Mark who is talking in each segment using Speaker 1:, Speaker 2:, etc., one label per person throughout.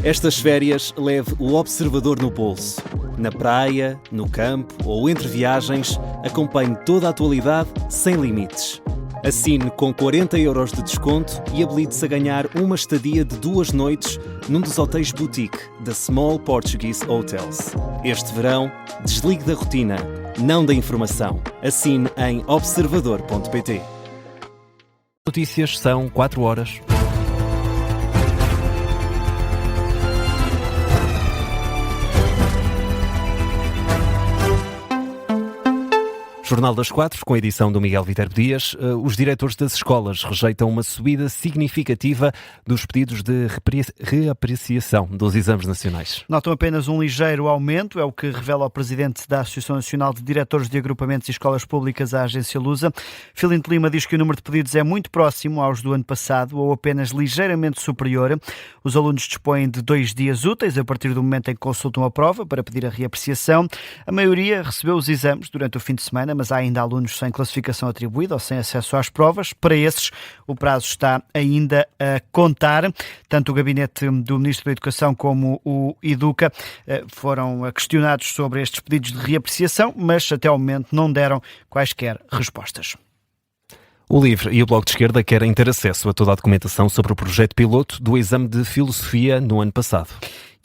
Speaker 1: Estas férias leve o Observador no bolso. Na praia, no campo ou entre viagens, acompanhe toda a atualidade sem limites. Assine com 40€ de desconto e habilite-se a ganhar uma estadia de 2 noites num dos hotéis boutique da Small Portuguese Hotels. Este verão, desligue da rotina, não da informação. Assine em observador.pt.
Speaker 2: Notícias são 4h. Jornal das 4, com a edição do Miguel Viterbo Dias. Os diretores das escolas rejeitam uma subida significativa dos pedidos de reapreciação dos exames nacionais.
Speaker 3: Notam apenas um ligeiro aumento, é o que revela o presidente da Associação Nacional de Diretores de Agrupamentos e Escolas Públicas, a agência Lusa. Filinto Lima diz que o número de pedidos é muito próximo aos do ano passado ou apenas ligeiramente superior. Os alunos dispõem de 2 dias úteis a partir do momento em que consultam a prova para pedir a reapreciação. A maioria recebeu os exames durante o fim de semana, mas há ainda alunos sem classificação atribuída ou sem acesso às provas. Para esses, o prazo está ainda a contar. Tanto o gabinete do Ministro da Educação como o Educa foram questionados sobre estes pedidos de reapreciação, mas até ao momento não deram quaisquer respostas.
Speaker 2: O LIVRE e o Bloco de Esquerda querem ter acesso a toda a documentação sobre o projeto piloto do exame de Filosofia no ano passado.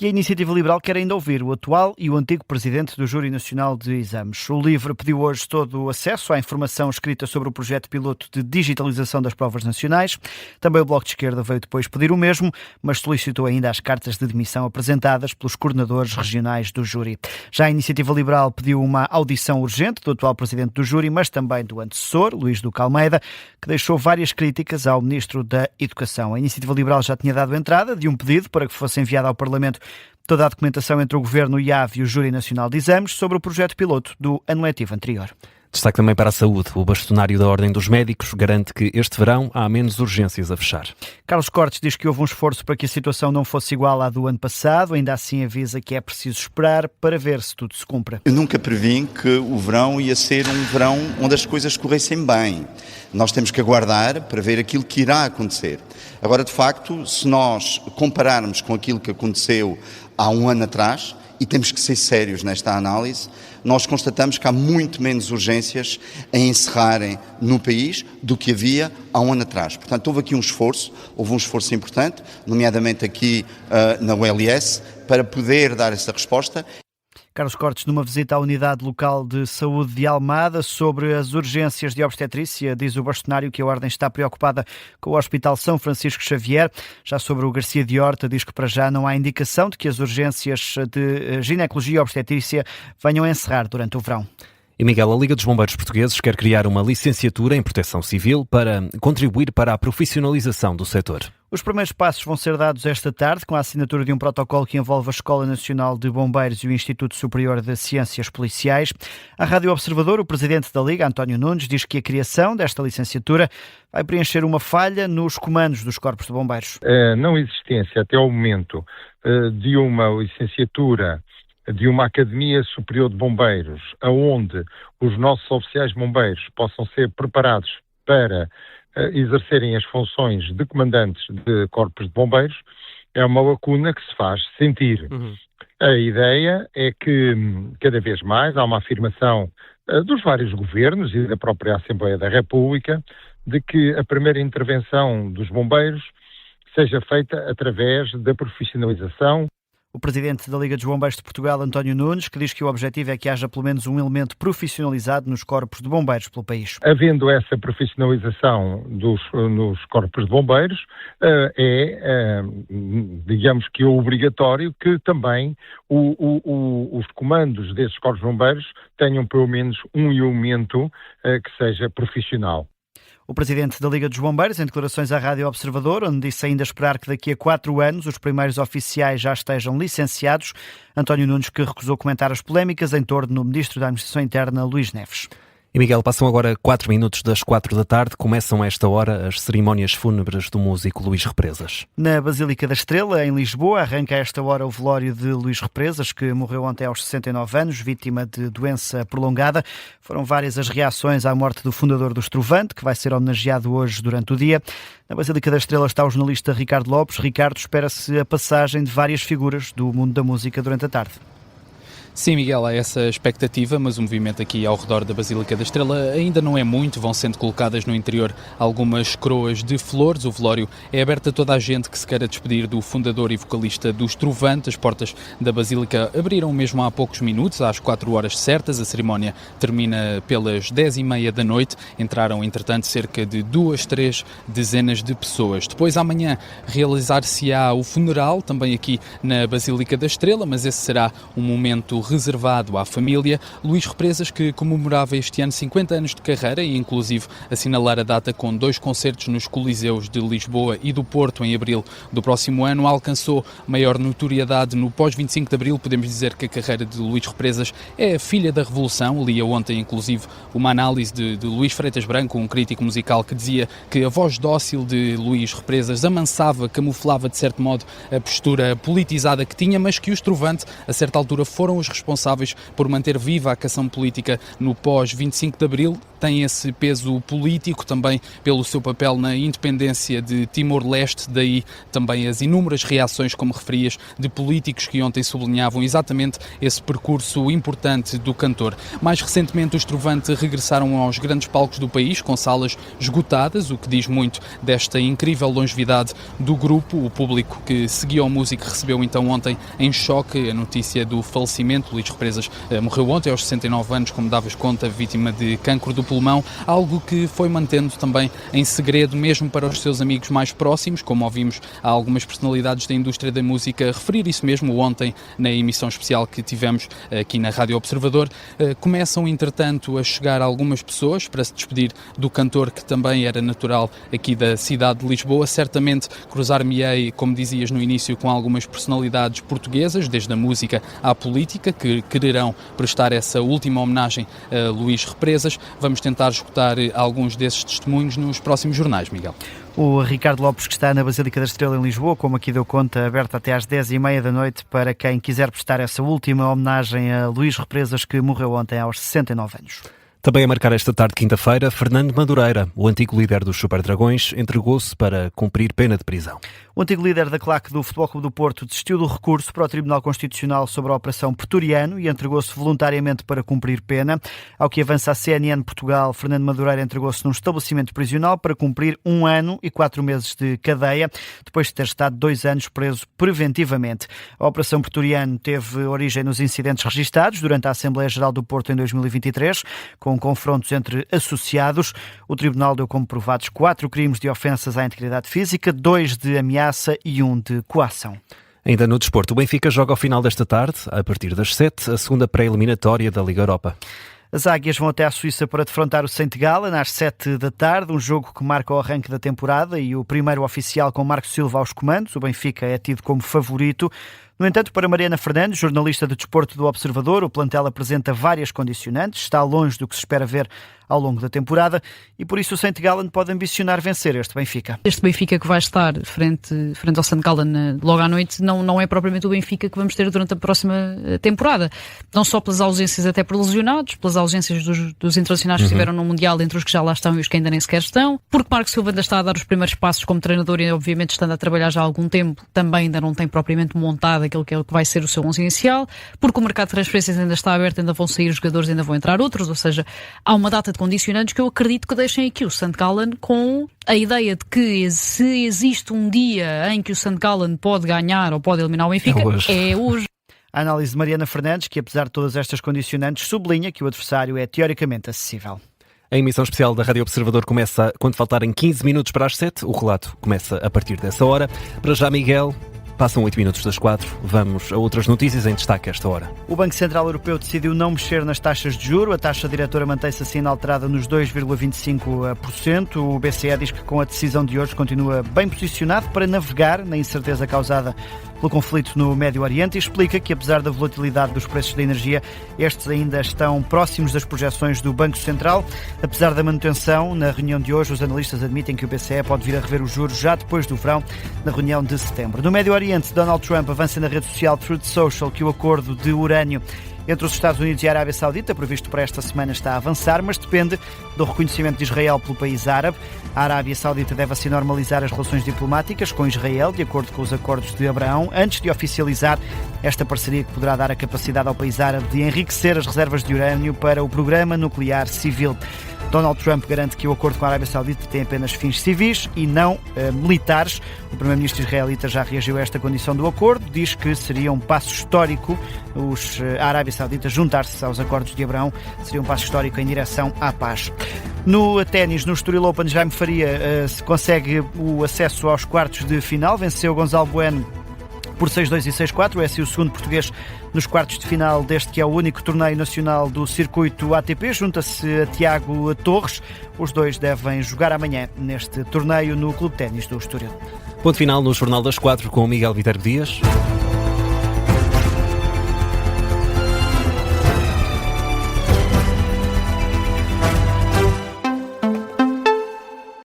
Speaker 3: E a Iniciativa Liberal quer ainda ouvir o atual e o antigo presidente do Júri Nacional de Exames. O LIVRE pediu hoje todo o acesso à informação escrita sobre o projeto piloto de digitalização das provas nacionais. Também o Bloco de Esquerda veio depois pedir o mesmo, mas solicitou ainda as cartas de demissão apresentadas pelos coordenadores regionais do Júri. Já a Iniciativa Liberal pediu uma audição urgente do atual presidente do Júri, mas também do antecessor, Luís Duque Almeida, que deixou várias críticas ao Ministro da Educação. A Iniciativa Liberal já tinha dado entrada de um pedido para que fosse enviado ao Parlamento toda a documentação entre o Governo, e a IAV e o Júri Nacional de Exames sobre o projeto piloto do ano letivo anterior.
Speaker 2: Destaque também para a saúde. O bastonário da Ordem dos Médicos garante que este verão há menos urgências a fechar.
Speaker 3: Carlos Cortes diz que houve um esforço para que a situação não fosse igual à do ano passado. Ainda assim avisa que é preciso esperar para ver se tudo se cumpre.
Speaker 4: Eu nunca previ que o verão ia ser um verão onde as coisas corressem bem. Nós temos que aguardar para ver aquilo que irá acontecer. Agora, de facto, se nós compararmos com aquilo que aconteceu há um ano atrás, e temos que ser sérios nesta análise, nós constatamos que há muito menos urgências a encerrarem no país do que havia há um ano atrás. Portanto, houve um esforço importante, nomeadamente aqui na ULS, para poder dar essa resposta.
Speaker 3: Carlos Cortes, numa visita à Unidade Local de Saúde de Almada, sobre as urgências de obstetrícia, diz o bastonário que a Ordem está preocupada com o Hospital São Francisco Xavier. Já sobre o Garcia de Horta, diz que para já não há indicação de que as urgências de ginecologia e obstetrícia venham a encerrar durante o verão.
Speaker 2: E Miguel, a Liga dos Bombeiros Portugueses quer criar uma licenciatura em Proteção Civil para contribuir para a profissionalização do setor.
Speaker 3: Os primeiros passos vão ser dados esta tarde com a assinatura de um protocolo que envolve a Escola Nacional de Bombeiros e o Instituto Superior de Ciências Policiais. À Rádio Observador, o presidente da Liga, António Nunes, diz que a criação desta licenciatura vai preencher uma falha nos comandos dos corpos de bombeiros.
Speaker 5: A não existência até ao momento de uma licenciatura de uma Academia Superior de Bombeiros, onde os nossos oficiais de bombeiros possam ser preparados para exercerem as funções de comandantes de corpos de bombeiros, é uma lacuna que se faz sentir. A ideia é que cada vez mais há uma afirmação dos vários governos e da própria Assembleia da República de que a primeira intervenção dos bombeiros seja feita através da profissionalização.
Speaker 3: O presidente da Liga dos Bombeiros de Portugal, António Nunes, que diz que o objetivo é que haja pelo menos um elemento profissionalizado nos corpos de bombeiros pelo país.
Speaker 5: Havendo essa profissionalização nos corpos de bombeiros, digamos que obrigatório que também os comandos desses corpos de bombeiros tenham pelo menos um elemento que seja profissional.
Speaker 3: O presidente da Liga dos Bombeiros, em declarações à Rádio Observador, onde disse ainda esperar que daqui a 4 anos os primeiros oficiais já estejam licenciados. António Nunes, que recusou comentar as polémicas em torno do Ministro da Administração Interna, Luís Neves.
Speaker 2: E Miguel, passam agora 4 minutos das 4 da tarde. Começam a esta hora as cerimónias fúnebres do músico Luís Represas.
Speaker 3: Na Basílica da Estrela, em Lisboa, arranca a esta hora o velório de Luís Represas, que morreu ontem aos 69 anos, vítima de doença prolongada. Foram várias as reações à morte do fundador do Estrovante, que vai ser homenageado hoje durante o dia. Na Basílica da Estrela está o jornalista Ricardo Lopes. Ricardo, espera-se a passagem de várias figuras do mundo da música durante a tarde.
Speaker 6: Sim, Miguel, há essa expectativa, mas o movimento aqui ao redor da Basílica da Estrela ainda não é muito. Vão sendo colocadas no interior algumas coroas de flores. O velório é aberto a toda a gente que se queira despedir do fundador e vocalista do Estrovante. As portas da Basílica abriram mesmo há poucos minutos, às 4 horas certas. A cerimónia termina pelas 10h30 da noite. Entraram, entretanto, cerca de 2-3 dezenas de pessoas. Depois, amanhã, realizar-se-á o funeral, também aqui na Basílica da Estrela, mas esse será um momento reservado à família. Luís Represas, que comemorava este ano 50 anos de carreira e inclusive assinalar a data com 2 concertos nos Coliseus de Lisboa e do Porto em abril do próximo ano, alcançou maior notoriedade no pós-25 de abril. Podemos dizer que a carreira de Luís Represas é a filha da revolução. Lia ontem inclusive uma análise de Luís Freitas Branco, um crítico musical, que dizia que a voz dócil de Luís Represas amansava, camuflava de certo modo a postura politizada que tinha, mas que o Estrovante a certa altura foram os responsáveis por manter viva a canção política no pós-25 de abril. Tem esse peso político também pelo seu papel na independência de Timor-Leste, daí também as inúmeras reações, como referias, de políticos que ontem sublinhavam exatamente esse percurso importante do cantor. Mais recentemente, os Estrovante regressaram aos grandes palcos do país, com salas esgotadas, o que diz muito desta incrível longevidade do grupo. O público que seguiu a música recebeu então ontem em choque a notícia do falecimento. Luís Represas morreu ontem aos 69 anos, como davas conta, vítima de cancro do pulmão, algo que foi mantendo também em segredo mesmo para os seus amigos mais próximos. Como ouvimos, há algumas personalidades da indústria da música referir isso mesmo ontem na emissão especial que tivemos aqui na Rádio Observador. Começam, entretanto, a chegar algumas pessoas para se despedir do cantor, que também era natural aqui da cidade de Lisboa. Certamente cruzar-me-ei, como dizias no início, com algumas personalidades portuguesas, desde a música à política, que quererão prestar essa última homenagem a Luís Represas. Vamos tentar escutar alguns desses testemunhos nos próximos jornais, Miguel.
Speaker 3: O Ricardo Lopes, que está na Basílica da Estrela em Lisboa, como aqui deu conta, aberta até às 10h30 da noite para quem quiser prestar essa última homenagem a Luís Represas, que morreu ontem aos 69 anos.
Speaker 2: Também a marcar esta tarde, quinta-feira, Fernando Madureira, o antigo líder dos Super Dragões, entregou-se para cumprir pena de prisão.
Speaker 3: O antigo líder da claque do Futebol Clube do Porto desistiu do recurso para o Tribunal Constitucional sobre a Operação Pretoriano e entregou-se voluntariamente para cumprir pena. Ao que avança a CNN Portugal, Fernando Madureira entregou-se num estabelecimento prisional para cumprir 1 ano e 4 meses de cadeia, depois de ter estado 2 anos preso preventivamente. A Operação Pretoriano teve origem nos incidentes registados durante a Assembleia Geral do Porto em 2023, com confrontos entre associados. O Tribunal deu como provados 4 crimes de ofensas à integridade física, 2 de ameaça e 1 de coação.
Speaker 2: Ainda no desporto, o Benfica joga ao final desta tarde, a partir das 7, a segunda pré-eliminatória da Liga Europa.
Speaker 3: As águias vão até à Suíça para defrontar o Saint Gallen às 7 da tarde, um jogo que marca o arranque da temporada e o primeiro oficial com Marco Silva aos comandos. O Benfica é tido como favorito. No entanto, para Mariana Fernandes, jornalista de desporto do Observador, o plantel apresenta várias condicionantes, está longe do que se espera ver ao longo da temporada e por isso o Saint Gallen pode ambicionar vencer este Benfica.
Speaker 7: Este Benfica que vai estar frente ao Saint Gallen logo à noite não é propriamente o Benfica que vamos ter durante a próxima temporada. Não só pelas ausências até por lesionados, pelas ausências dos internacionais que estiveram no Mundial, entre os que já lá estão e os que ainda nem sequer estão, porque Marco Silva ainda está a dar os primeiros passos como treinador e obviamente estando a trabalhar já há algum tempo, também ainda não tem propriamente montado aquilo que vai ser o seu 11 inicial, porque o mercado de transferências ainda está aberto, ainda vão sair jogadores, ainda vão entrar outros, ou seja, há uma data de condicionantes que eu acredito que deixem aqui o St. Gallen com a ideia de que se existe um dia em que o St. Gallen pode ganhar ou pode eliminar o Benfica, é hoje.
Speaker 3: A análise de Mariana Fernandes, que apesar de todas estas condicionantes, sublinha que o adversário é teoricamente acessível.
Speaker 2: A emissão especial da Rádio Observador começa quando faltarem 15 minutos para as 7. O relato começa a partir dessa hora. Para já, Miguel, Passam 8 minutos das 4. Vamos a outras notícias em destaque a esta hora.
Speaker 3: O Banco Central Europeu decidiu não mexer nas taxas de juros. A taxa diretora mantém-se assim inalterada nos 2,25%. O BCE diz que com a decisão de hoje continua bem posicionado para navegar na incerteza causada pelo conflito no Médio Oriente e explica que, apesar da volatilidade dos preços da energia, estes ainda estão próximos das projeções do Banco Central. Apesar da manutenção, na reunião de hoje, os analistas admitem que o BCE pode vir a rever os juros já depois do verão, na reunião de setembro. No Médio Oriente, Donald Trump avança na rede social Truth Social que o acordo de urânio entre os Estados Unidos e a Arábia Saudita, previsto para esta semana, está a avançar, mas depende do reconhecimento de Israel pelo país árabe. A Arábia Saudita deve assim normalizar as relações diplomáticas com Israel, de acordo com os acordos de Abraão, antes de oficializar esta parceria que poderá dar a capacidade ao país árabe de enriquecer as reservas de urânio para o programa nuclear civil. Donald Trump garante que o acordo com a Arábia Saudita tem apenas fins civis e não militares. O primeiro-ministro israelita já reagiu a esta condição do acordo, diz que seria um passo histórico a Arábia Saudita juntar-se aos acordos de Abraão, seria um passo histórico em direção à paz. No ténis, no Estoril Open, Jaime Faria consegue o acesso aos quartos de final, venceu Gonzalo Bueno por 6-2 e 6-4, é assim o segundo português nos quartos de final deste que é o único torneio nacional do circuito ATP. Junta-se a Tiago Torres. Os dois devem jogar amanhã neste torneio no Clube de Ténis do Estoril.
Speaker 2: Ponto final no Jornal das 4 com o Miguel Viterbo Dias.